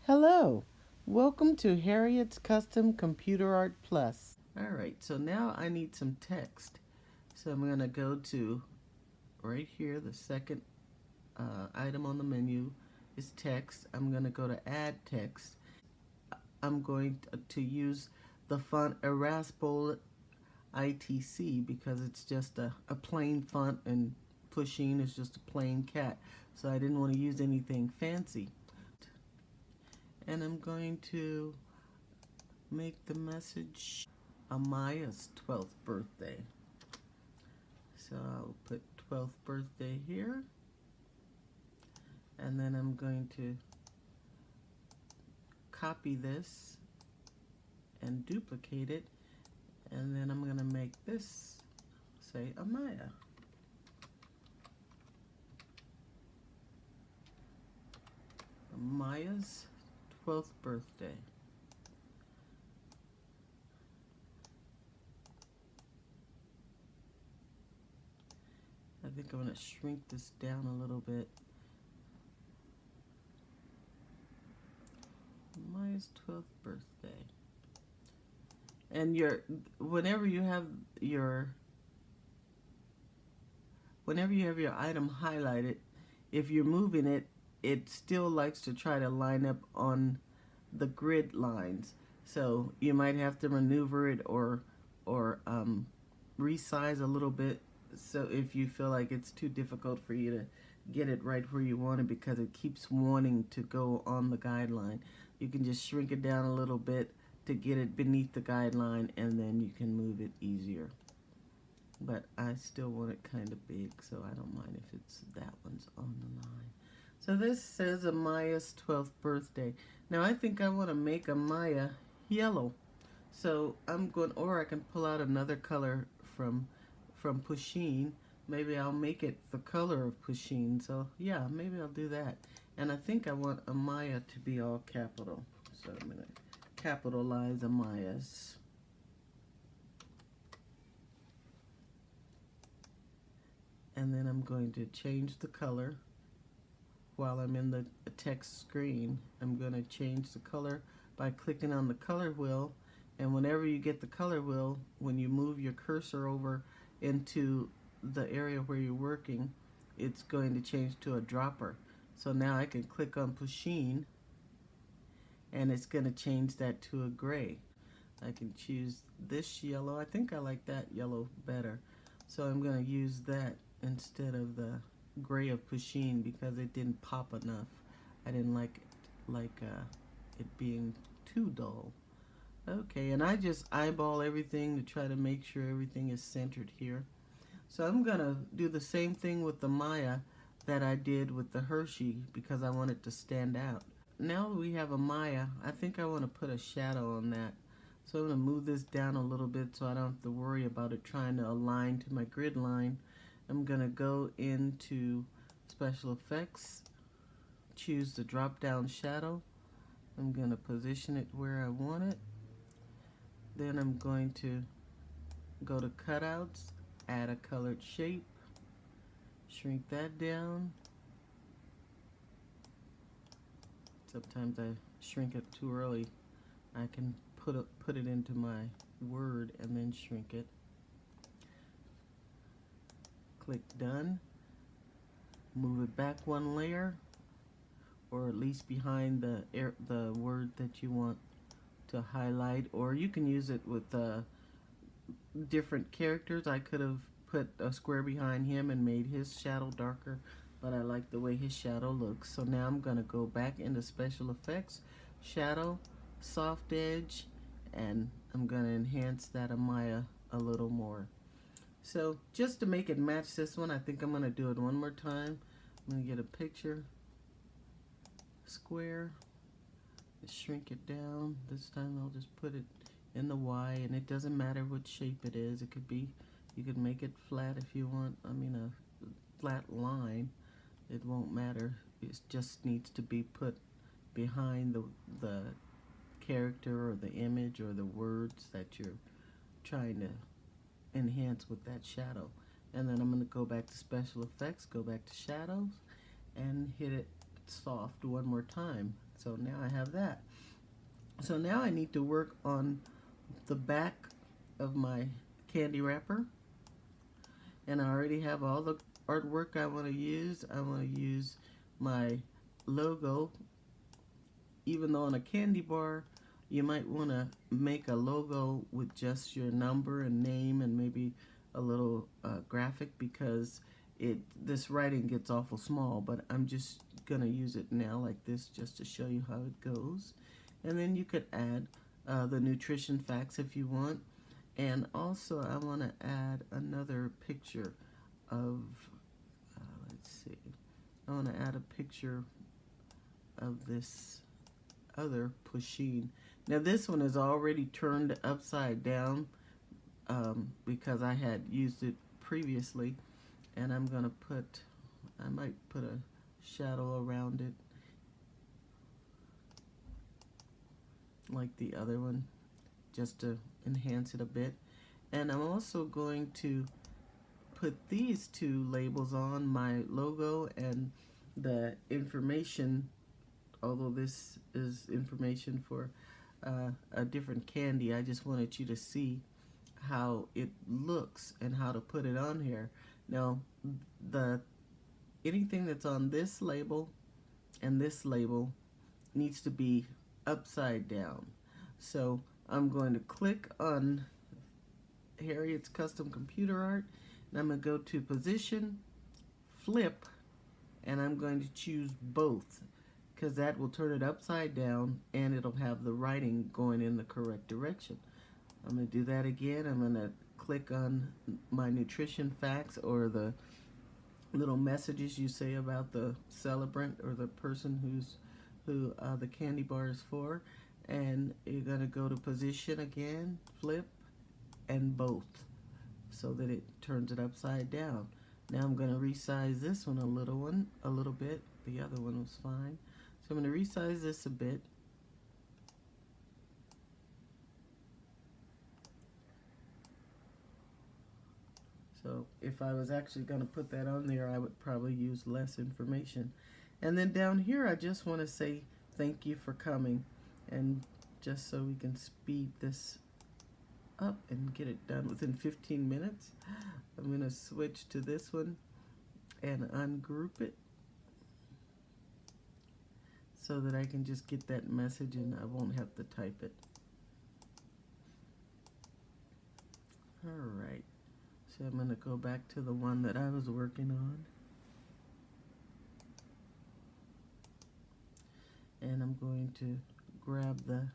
Hello, welcome to Harriet's Custom Computer Art Plus. Alright, so now I need some text. So I'm going to go to right here, the second item on the menu is text. I'm going to go to add text. I'm going to use the font Eraspol ITC because it's just a plain font and Pusheen is just a plain cat. So I didn't want to use anything fancy. And I'm going to make the message Amaya's 12th birthday. So I'll put 12th birthday here. And then I'm going to copy this and duplicate it. And then I'm going to make this say Amaya. Amaya's 12th birthday. I think I'm going to shrink this down a little bit. Maya's 12th birthday. And whenever you have your item highlighted, if you're moving it, it still likes to try to line up on the grid lines. So you might have to maneuver it or resize a little bit. So if you feel like it's too difficult for you to get it right where you want it because it keeps wanting to go on the guideline, you can just shrink it down a little bit to get it beneath the guideline, and then you can move it easier. But I still want it kind of big, so I don't mind if it's that one's on the line. So this says Amaya's 12th birthday. Now I think I want to make Amaya yellow. So I'm going, or I can pull out another color from Pusheen. Maybe I'll make it the color of Pusheen. So yeah, maybe I'll do that. And I think I want Amaya to be all capital. So I'm going to capitalize Amaya's. And then I'm going to change the color. While I'm in the text screen, I'm going to change the color by clicking on the color wheel. And whenever you get the color wheel, when you move your cursor over into the area where you're working, it's going to change to a dropper. So now I can click on Pusheen, and it's going to change that to a gray. I can choose this yellow. I think I like that yellow better. So I'm going to use that instead of the gray of Pusheen because it didn't pop enough. I didn't like it being too dull. Okay, and I just eyeball everything to try to make sure everything is centered here. So I'm gonna do the same thing with the Maya that I did with the Hershey because I want it to stand out. Now we have a Maya, I think I want to put a shadow on that. So I'm going to move this down a little bit so I don't have to worry about it trying to align to my grid line. I'm going to go into Special Effects, choose the drop down shadow. I'm going to position it where I want it. Then I'm going to go to Cutouts, add a colored shape, shrink that down. Sometimes I shrink it too early. I can put it into my Word and then shrink it. Click Done. Move it back one layer, or at least behind the word that you want to highlight. Or you can use it with different characters. I could have put a square behind him and made his shadow darker, but I like the way his shadow looks. So now I'm going to go back into Special Effects, Shadow, Soft Edge, and I'm going to enhance that Amaya a little more. So just to make it match this one, I think I'm going to do it one more time. I'm going to get a picture, square, shrink it down. This time I'll just put it in the Y, and it doesn't matter what shape it is. It could be, you could make it flat if you want, I mean a flat line. It won't matter. It just needs to be put behind the character or the image or the words that you're trying to enhance with that shadow. And then I'm going to go back to Special Effects, go back to Shadows, and hit it soft one more time. So now I have that. So now I need to work on the back of my candy wrapper. And I already have all the artwork I want to use. I want to use my logo. Even though on a candy bar, you might want to make a logo with just your number and name and maybe a little graphic, because this writing gets awful small, but I'm just going to use it now like this just to show you how it goes. And then you could add the nutrition facts if you want. And also I want to add another picture of, let's see, I want to add a picture of this other pusheen. Now this one is already turned upside down because I had used it previously, and I'm gonna I might put a shadow around it like the other one just to enhance it a bit. And I'm also going to put these two labels on, my logo and the information, although this is information for a different candy. I just wanted you to see how it looks and how to put it on here. Now, anything that's on this label and this label needs to be upside down. So I'm going to click on Harriet's Custom Computer Art, and I'm going to go to Position, Flip, and I'm going to choose both, because that will turn it upside down and it'll have the writing going in the correct direction. I'm going to do that again. I'm going to click on my nutrition facts, or the little messages you say about the celebrant or the person who the candy bar is for. And you're going to go to Position again, Flip, and both, so that it turns it upside down. Now I'm going to resize this one a little bit. The other one was fine. So I'm going to resize this a bit. So if I was actually going to put that on there, I would probably use less information. And then down here, I just want to say thank you for coming. And just so we can speed this up and get it done within 15 minutes, I'm going to switch to this one and ungroup it so that I can just get that message and I won't have to type it. Alright, so I'm going to go back to the one that I was working on. And I'm going to grab the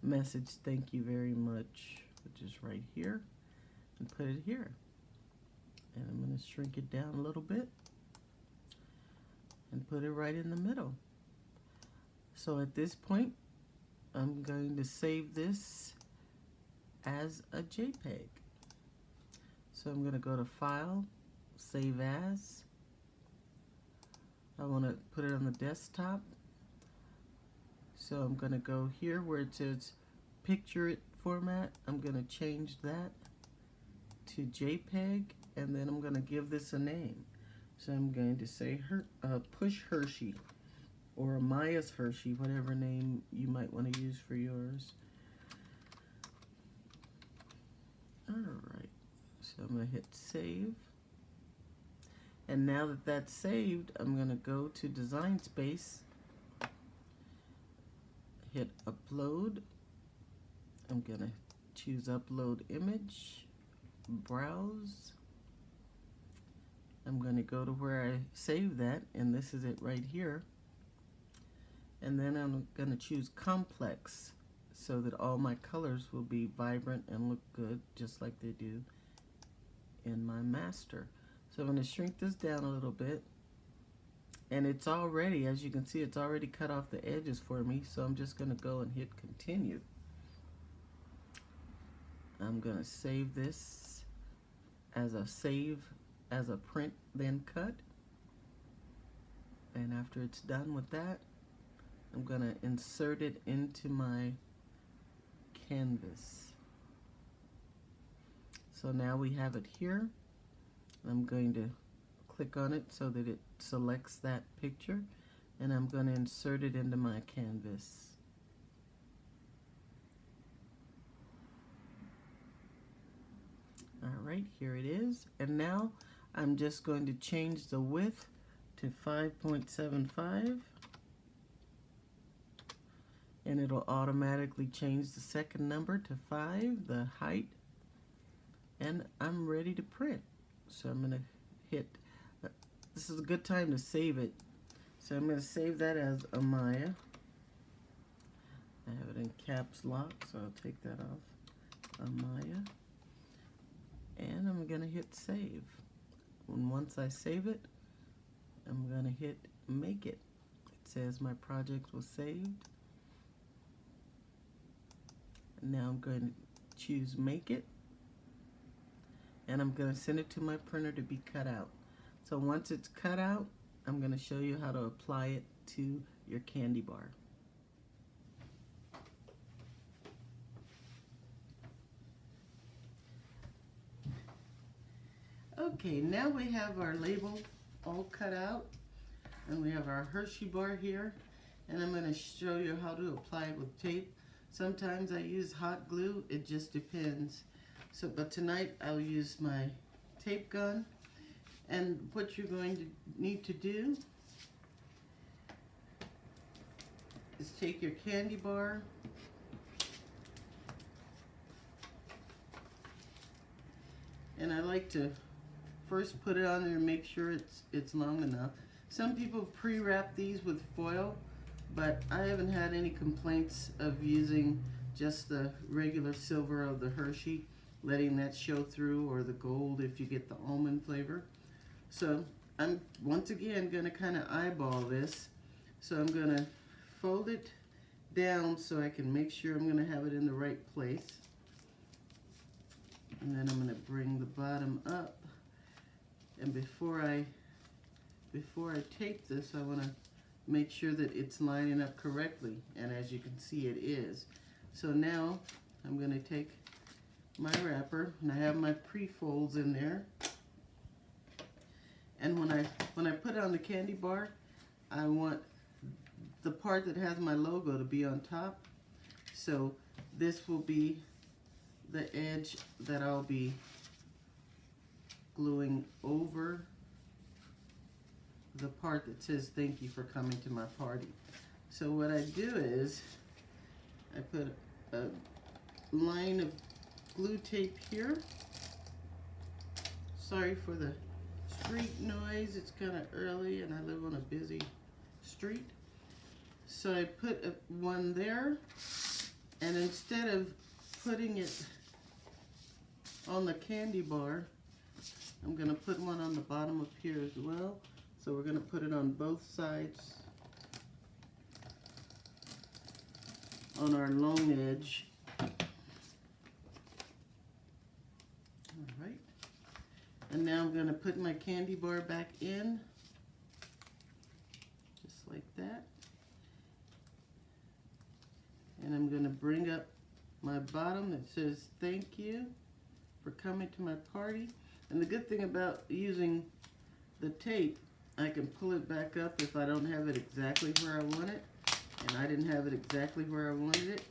message, thank you very much, which is right here, and put it here. And I'm going to shrink it down a little bit and put it right in the middle. So at this point, I'm going to save this as a JPEG. So I'm going to go to File, Save As. I want to put it on the desktop. So I'm going to go here where it says Picture It Format. I'm going to change that to JPEG, and then I'm going to give this a name. So I'm going to say Push Hershey, or Maya's Hershey, whatever name you might want to use for yours. Alright, so I'm going to hit Save. And now that that's saved, I'm going to go to Design Space, hit Upload. I'm going to choose Upload Image, Browse. I'm going to go to where I saved that, and this is it right here. And then I'm going to choose Complex so that all my colors will be vibrant and look good just like they do in my master. So I'm going to shrink this down a little bit, and it's already, as you can see, it's already cut off the edges for me, so I'm just going to go and hit Continue. I'm going to save this as a print, then cut. And after it's done with that, I'm going to insert it into my canvas. So now we have it here. I'm going to click on it so that it selects that picture. and I'm going to insert it into my canvas. Alright, here it is, and now I'm just going to change the width to 5.75, and it'll automatically change the second number to 5, the height, and I'm ready to print. So I'm going to hit, this is a good time to save it, so I'm going to save that as Amaya. I have it in caps lock, so I'll take that off, Amaya, and I'm going to hit save. And once I save it, I'm going to hit make it. It says my project was saved. And now I'm going to choose make it, and I'm going to send it to my printer to be cut out. So once it's cut out, I'm going to show you how to apply it to your candy bar. Okay, now we have our label all cut out, and we have our Hershey bar here, and I'm going to show you how to apply it with tape. Sometimes I use hot glue, it just depends. So, but tonight I'll use my tape gun, and what you're going to need to do is take your candy bar, and I like to first put it on there and make sure it's long enough. Some people pre-wrap these with foil, but I haven't had any complaints of using just the regular silver of the Hershey, letting that show through, or the gold if you get the almond flavor. So I'm once again going to kind of eyeball this. So I'm going to fold it down so I can make sure I'm going to have it in the right place. And then I'm going to bring the bottom up. And before I tape this, I want to make sure that it's lining up correctly, and as you can see, it is. So now I'm going to take my wrapper, and I have my pre-folds in there, and when I put it on the candy bar, I want the part that has my logo to be on top. So this will be the edge that I'll be gluing over the part that says thank you for coming to my party. So what I do is I put a line of glue tape here. Sorry for the street noise, it's kind of early and I live on a busy street. So I put one there, and instead of putting it on the candy bar, I'm going to put one on the bottom of here as well. So we're going to put it on both sides on our long edge. Alright. And now I'm going to put my candy bar back in, just like that. And I'm going to bring up my bottom that says thank you for coming to my party. And the good thing about using the tape, I can pull it back up if I don't have it exactly where I want it. And I didn't have it exactly where I wanted it.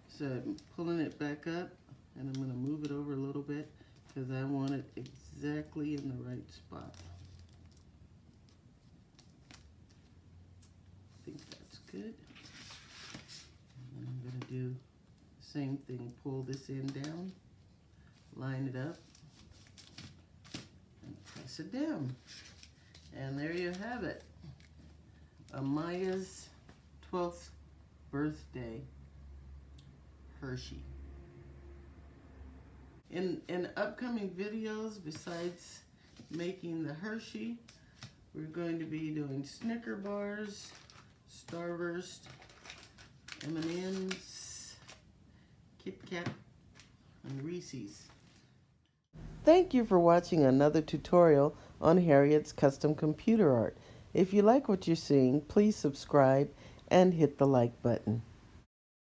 So I'm pulling it back up, and I'm going to move it over a little bit because I want it exactly in the right spot. I think that's good. And then I'm going to do the same thing. Pull this end down, line it up, and press it down. And there you have it. Amaya's 12th birthday, Hershey. In upcoming videos, besides making the Hershey, we're going to be doing Snicker bars, Starburst, M&M's, Kit Kat, and Reese's. Thank you for watching another tutorial on Harriet's Custom Computer Art. If you like what you're seeing, please subscribe and hit the like button.